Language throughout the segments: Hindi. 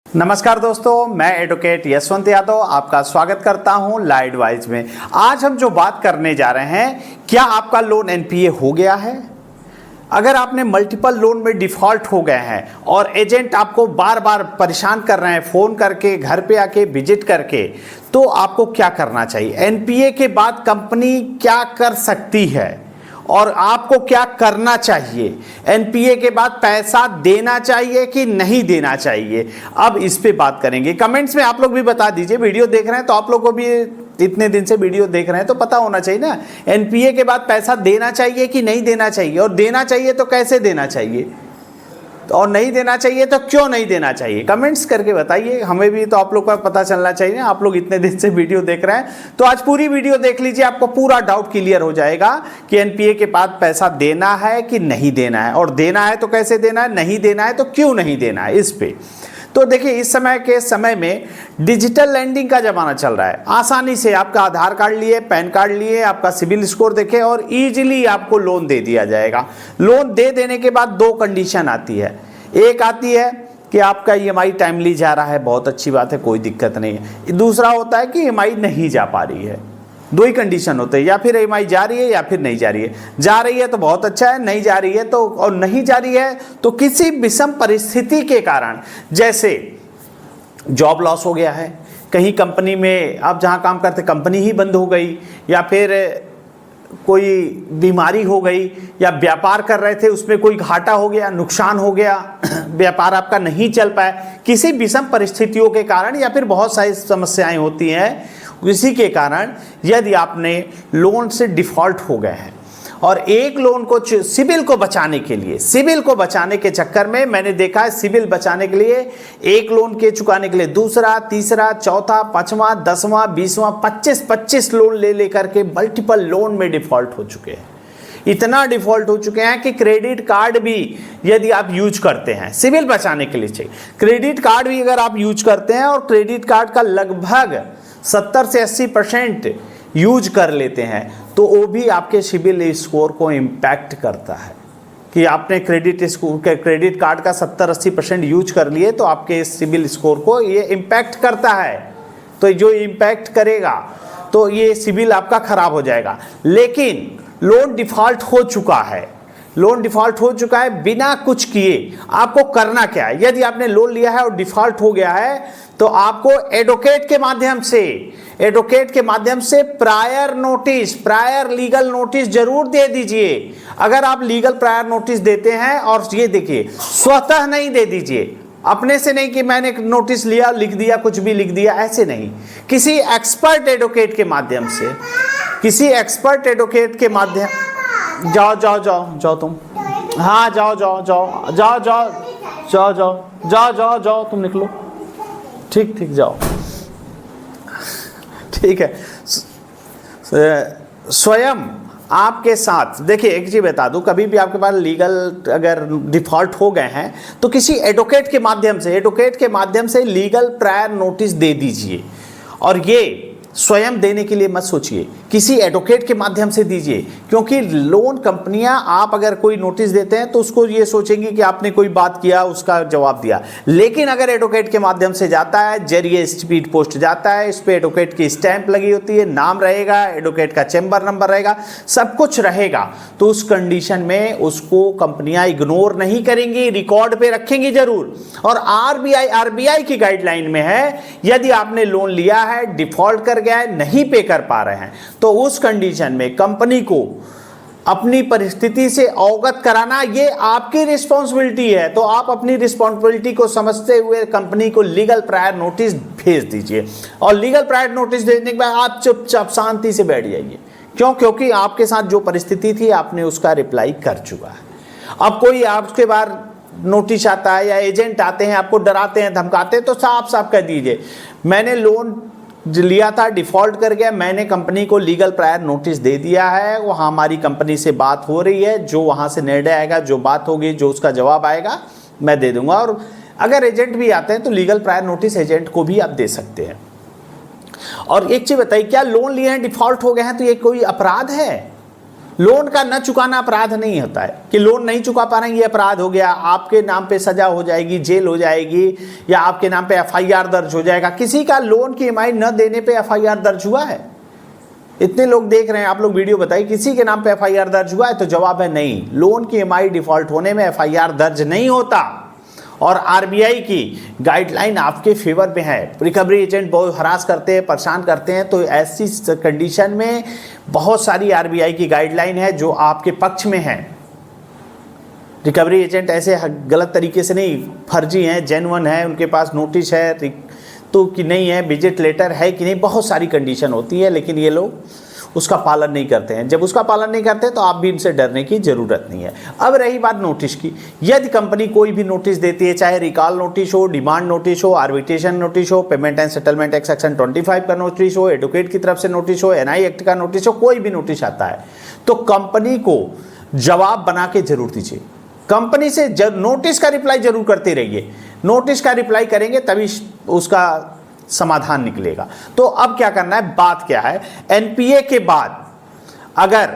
नमस्कार दोस्तों, मैं एडवोकेट यशवंत यादव आपका स्वागत करता हूं लॉ एडवाइज में। आज हम जो बात करने जा रहे हैं, क्या आपका लोन एनपीए हो गया है? अगर आपने मल्टीपल लोन में डिफॉल्ट हो गए हैं और एजेंट आपको बार बार परेशान कर रहे हैं, फ़ोन करके, घर पे आके विजिट करके, तो आपको क्या करना चाहिए? एनपीए के बाद कंपनी क्या कर सकती है और आपको क्या करना चाहिए? एनपीए के बाद पैसा देना चाहिए कि नहीं देना चाहिए? अब इस पे बात करेंगे। कमेंट्स में आप लोग भी बता दीजिए। वीडियो देख रहे हैं तो आप लोग को भी इतने दिन से वीडियो देख रहे हैं तो पता होना चाहिए ना, एनपीए के बाद पैसा देना चाहिए कि नहीं देना चाहिए, और देना चाहिए तो कैसे देना चाहिए, और नहीं देना चाहिए तो क्यों नहीं देना चाहिए? कमेंट्स करके बताइए, हमें भी तो आप लोग का पता चलना चाहिए ना। आप लोग इतने दिन से वीडियो देख रहे हैं तो आज पूरी वीडियो देख लीजिए, आपको पूरा डाउट क्लियर हो जाएगा कि एनपीए के बाद पैसा देना है कि नहीं देना है, और देना है तो कैसे देना है, नहीं देना है तो क्यों नहीं देना है। इस पे तो देखिए, इस समय में डिजिटल लैंडिंग का जमाना चल रहा है। आसानी से आपका आधार कार्ड लिए, पैन कार्ड लिए, आपका सिविल स्कोर देखे और इजीली आपको लोन दे दिया जाएगा। लोन दे देने के बाद दो कंडीशन आती है। एक आती है कि आपका ईएमआई टाइमली जा रहा है, बहुत अच्छी बात है, कोई दिक्कत नहीं है। दूसरा होता है कि ईएमआई नहीं जा पा रही है। दो ही कंडीशन होते हैं, या फिर ईएमआई जा रही है या फिर नहीं जा रही है। जा रही है तो बहुत अच्छा है, नहीं जा रही है तो, और नहीं जा रही है तो किसी विषम परिस्थिति के कारण, जैसे जॉब लॉस हो गया है, कहीं कंपनी में आप जहां काम करते कंपनी ही बंद हो गई, या फिर कोई बीमारी हो गई, या व्यापार कर रहे थे उसमें कोई घाटा हो गया, नुकसान हो गया, व्यापार आपका नहीं चल पाया, किसी विषम परिस्थितियों के कारण, या फिर बहुत सारी समस्याएं होती हैं, इसी के कारण यदि आपने लोन से डिफॉल्ट हो गए हैं और एक लोन को सिविल को बचाने के लिए, सिविल को बचाने के चक्कर में मैंने देखा है, सिविल बचाने के लिए एक लोन के चुकाने के लिए दूसरा, तीसरा, चौथा, पांचवा, 10वां, 20वां, 25 लोन ले लेकर के मल्टीपल लोन में डिफॉल्ट हो चुके हैं। इतना डिफॉल्ट हो चुके हैं कि क्रेडिट कार्ड भी यदि आप यूज करते हैं, सिविल बचाने के लिए चाहिए, क्रेडिट कार्ड भी अगर आप यूज करते हैं और क्रेडिट कार्ड का लगभग 70 से 80% यूज कर लेते हैं, तो वो भी आपके सिविल स्कोर को इम्पैक्ट करता है। कि आपने क्रेडिट कार्ड का 70-80% यूज कर लिए तो आपके सिविल स्कोर को ये इम्पैक्ट करता है। तो जो इम्पैक्ट करेगा तो ये सिविल आपका खराब हो जाएगा। लेकिन लोन डिफॉल्ट हो चुका है, लोन डिफॉल्ट हो चुका है, बिना कुछ किए आपको करना क्या है? यदि आपने लोन लिया है और डिफॉल्ट हो गया है तो आपको एडवोकेट के माध्यम से प्रायर लीगल नोटिस जरूर दे दीजिए। अगर आप लीगल प्रायर नोटिस देते हैं, और ये देखिए, स्वतः नहीं दे दीजिए, अपने से नहीं कि मैंने नोटिस लिया, लिख दिया, कुछ भी लिख दिया, ऐसे नहीं। किसी एक्सपर्ट एडवोकेट के माध्यम से, किसी एक्सपर्ट एडवोकेट के माध्यम, जाओ तुम, हाँ जाओ तुम निकलो, ठीक जाओ, ठीक है। स्वयं आपके साथ देखिए, एक चीज बता दूं, कभी भी आपके पास लीगल अगर डिफॉल्ट हो गए हैं तो किसी एडवोकेट के माध्यम से लीगल प्रायर नोटिस दे दीजिए। और ये स्वयं देने के लिए मत सोचिए, किसी एडवोकेट के माध्यम से दीजिए, क्योंकि लोन कंपनियां, आप अगर कोई नोटिस देते हैं तो उसको ये सोचेंगी कि आपने कोई बात किया, उसका जवाब दिया। लेकिन अगर एडवोकेट के माध्यम से जाता है, जरिए स्पीड पोस्ट जाता है, इस पे एडवोकेट की स्टैंप लगी होती है, नाम रहेगा, एडवोकेट का चैम्बर नंबर रहेगा, सब कुछ रहेगा, तो उस कंडीशन में उसको कंपनियां इग्नोर नहीं करेंगी, रिकॉर्ड पे रखेंगी जरूर। और आरबीआई की गाइडलाइन में है, यदि आपने लोन लिया है, डिफॉल्ट कर गया है, नहीं पे कर पा रहे हैं, तो उस कंडीशन में कंपनी को अपनी परिस्थिति से अवगत कराना ये आपकी रिस्पॉन्सिबिलिटी है। तो आप अपनी रिस्पॉन्सिबिलिटी को समझते हुए कंपनी को लीगल प्रायर नोटिस भेज दीजिए, और लीगल प्रायर नोटिस भेजने के बाद आप चुपचाप शांति से बैठ जाइए। क्योंकि आपके साथ जो परिस्थिति थी आपने उसका रिप्लाई कर चुका है। अब कोई आपके बाद नोटिस आता है या एजेंट आते हैं, आपको डराते हैं, धमकाते हैं, तो साफ साफ कह दीजिए, मैंने लोन लिया था, डिफॉल्ट कर गया, मैंने कंपनी को लीगल प्रायर नोटिस दे दिया है, वहाँ हमारी कंपनी से बात हो रही है, जो वहाँ से निर्णय आएगा, जो बात होगी, जो उसका जवाब आएगा, मैं दे दूंगा। और अगर एजेंट भी आते हैं तो लीगल प्रायर नोटिस एजेंट को भी आप दे सकते हैं। और एक चीज बताइए, क्या लोन लिए हैं, डिफॉल्ट हो गए हैं, तो ये कोई अपराध है? लोन का न चुकाना अपराध नहीं होता है कि लोन नहीं चुका पा रहे हैं ये अपराध हो गया, आपके नाम पे सजा हो जाएगी, जेल हो जाएगी, या आपके नाम पे एफआईआर दर्ज हो जाएगा। किसी का लोन की ईएमआई न देने पे एफआईआर दर्ज हुआ है? इतने लोग देख रहे हैं, आप लोग वीडियो बताइए, किसी के नाम पे एफआईआर दर्ज हुआ है? तो जवाब है नहीं। लोन की ईएमआई डिफॉल्ट होने में एफआईआर दर्ज नहीं होता। और आरबीआई की गाइडलाइन आपके फेवर में है। रिकवरी एजेंट बहुत हरास करते हैं, परेशान करते हैं, तो ऐसी कंडीशन में बहुत सारी आरबीआई की गाइडलाइन है जो आपके पक्ष में है। रिकवरी एजेंट ऐसे गलत तरीके से नहीं, फर्जी हैं, जेन्युइन है, उनके पास नोटिस है तो कि नहीं है, विजिट लेटर है कि नहीं, बहुत सारी कंडीशन होती है, लेकिन ये लोग उसका पालन नहीं करते हैं। जब उसका पालन नहीं करते तो आप भी इनसे डरने की ज़रूरत नहीं है। अब रही बात नोटिस की, यदि कंपनी कोई भी नोटिस देती है, चाहे रिकॉल नोटिस हो, डिमांड नोटिस हो, आर्बिट्रेशन नोटिस हो, payment and settlement act section 25 का नोटिस हो, एडवोकेट की तरफ से नोटिस हो, एनआई एक्ट का नोटिस हो, कोई भी नोटिस आता है तो कंपनी को जवाब बना के जरूर दीजिए। कंपनी से नोटिस का रिप्लाई जरूर करते रहिए। नोटिस का रिप्लाई करेंगे तभी उसका समाधान निकलेगा। तो अब क्या करना है, बात क्या है, एनपीए के बाद, अगर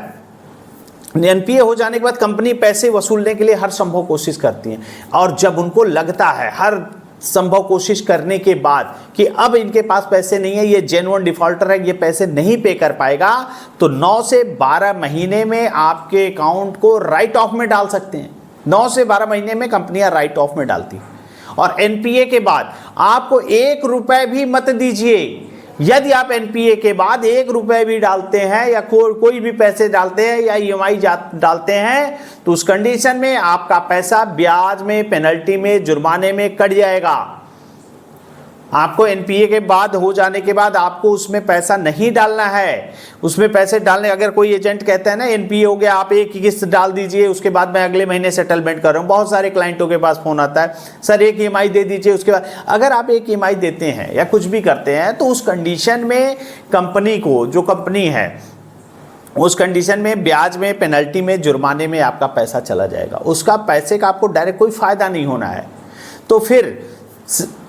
एनपीए हो जाने के बाद कंपनी पैसे वसूलने के लिए हर संभव कोशिश करती है, और जब उनको लगता है हर संभव कोशिश करने के बाद कि अब इनके पास पैसे नहीं है, ये जेन्युइन डिफॉल्टर है, ये पैसे नहीं पे कर पाएगा, तो 9 से 12 महीने में आपके अकाउंट को राइट ऑफ में डाल सकते हैं। 9 से 12 महीने में कंपनियां राइट ऑफ में डालती हैं। और एनपीए के बाद आपको 1 रुपए भी मत दीजिए। यदि आप एनपीए के बाद 1 रुपए भी डालते हैं या कोई भी पैसे डालते हैं या ईएमआई डालते हैं, तो उस कंडीशन में आपका पैसा ब्याज में, पेनल्टी में, जुर्माने में कट जाएगा। आपको एनपीए के बाद हो जाने के बाद आपको उसमें पैसा नहीं डालना है। उसमें पैसे डालने, अगर कोई एजेंट कहता है ना एनपीए हो गया, आप एक किस्त डाल दीजिए, उसके बाद मैं अगले महीने सेटलमेंट कर रहा हूँ। बहुत सारे क्लाइंटों के पास फोन आता है, सर एक ईएमआई दे दीजिए, उसके बाद अगर आप एक ईएमआई देते हैं या कुछ भी करते हैं तो उस कंडीशन में कंपनी को, जो कंपनी है उस कंडीशन में ब्याज में, पेनल्टी में, जुर्माने में आपका पैसा चला जाएगा। उसका पैसे का आपको डायरेक्ट कोई फायदा नहीं होना है। तो फिर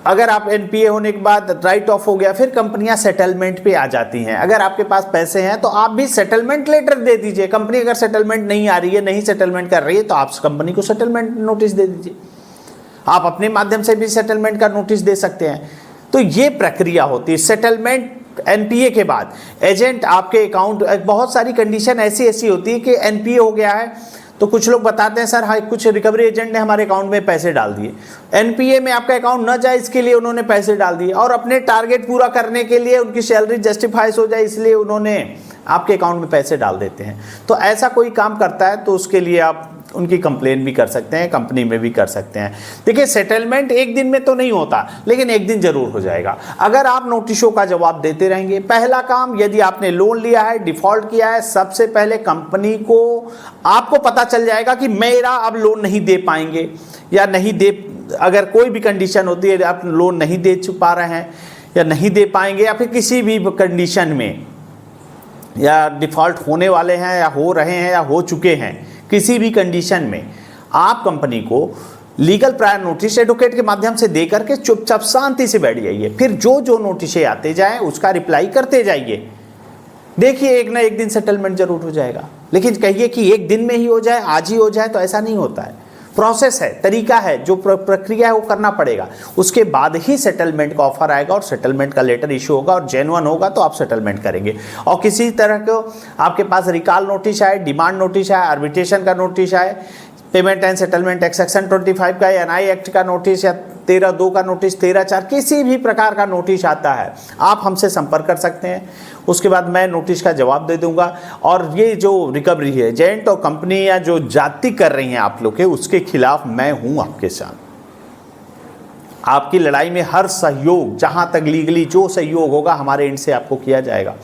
अगर आप एनपीए होने के बाद राइट ऑफ हो गया, फिर कंपनियां सेटलमेंट पे आ जाती हैं। अगर आपके पास पैसे हैं तो आप भी सेटलमेंट लेटर दे दीजिए। कंपनी अगर सेटलमेंट नहीं आ रही है, नहीं सेटलमेंट कर रही है, तो आप कंपनी को सेटलमेंट नोटिस दे दीजिए। आप अपने माध्यम से भी सेटलमेंट का नोटिस दे सकते हैं। तो ये प्रक्रिया होती है सेटलमेंट एनपीए के बाद। एजेंट आपके अकाउंट, बहुत सारी कंडीशन ऐसी होती है कि एनपीए हो गया है तो कुछ लोग बताते हैं सर हाँ कुछ रिकवरी एजेंट ने हमारे अकाउंट में पैसे डाल दिए। एनपीए में आपका अकाउंट न जाए इसके लिए उन्होंने पैसे डाल दिए, और अपने टारगेट पूरा करने के लिए, उनकी सैलरी जस्टिफाइज हो जाए इसलिए उन्होंने आपके अकाउंट में पैसे डाल देते हैं। तो ऐसा कोई काम करता है तो उसके लिए आप उनकी कंप्लेन भी कर सकते हैं, कंपनी में भी कर सकते हैं। देखिए सेटलमेंट एक दिन में तो नहीं होता, लेकिन एक दिन जरूर हो जाएगा अगर आप नोटिसों का जवाब देते रहेंगे। पहला काम, यदि आपने लोन लिया है, डिफॉल्ट किया है, सबसे पहले कंपनी को आपको पता चल जाएगा कि मेरा अब लोन नहीं दे पाएंगे या नहीं दे, अगर कोई भी कंडीशन होती है आप लोन नहीं दे पा रहे हैं या नहीं दे पाएंगे, या फिर किसी भी कंडीशन में या डिफॉल्ट होने वाले हैं या हो रहे हैं या हो चुके हैं, किसी भी कंडीशन में आप कंपनी को लीगल प्रायर नोटिस एडवोकेट के माध्यम से दे करके चुपचाप शांति से बैठ जाइए। फिर जो नोटिसें आते जाएं उसका रिप्लाई करते जाइए। देखिए एक ना एक दिन सेटलमेंट जरूर हो जाएगा। लेकिन कहिए कि एक दिन में ही हो जाए, आज ही हो जाए, तो ऐसा नहीं होता है। प्रोसेस है, तरीका है, जो प्रक्रिया है वो करना पड़ेगा। उसके बाद ही सेटलमेंट का ऑफर आएगा और सेटलमेंट का लेटर इशू होगा और जेन्युइन होगा तो आप सेटलमेंट करेंगे। और किसी तरह को आपके पास रिकॉल नोटिस आए, डिमांड नोटिस आए, आर्बिट्रेशन का नोटिस आए, payment and settlement act section 25 का, एनआई एक्ट का नोटिस या 13(2) का नोटिस, 13(4) किसी भी प्रकार का नोटिस आता है आप हमसे संपर्क कर सकते हैं। उसके बाद मैं नोटिस का जवाब दे दूंगा। और ये जो रिकवरी है एजेंट और कंपनी या जो जाति कर रही हैं आप लोग के, उसके खिलाफ मैं हूं आपके साथ। आपकी लड़ाई में हर सहयोग, जहां तक लीगली जो सहयोग होगा हमारे एंड से आपको किया जाएगा।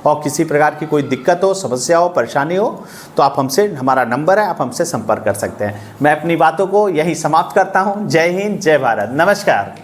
और किसी प्रकार की कोई दिक्कत हो, समस्या हो, परेशानी हो तो आप हमसे, हमारा नंबर है, आप हमसे संपर्क कर सकते हैं। मैं अपनी बातों को यही समाप्त करता हूं। जय हिंद, जय भारत, नमस्कार।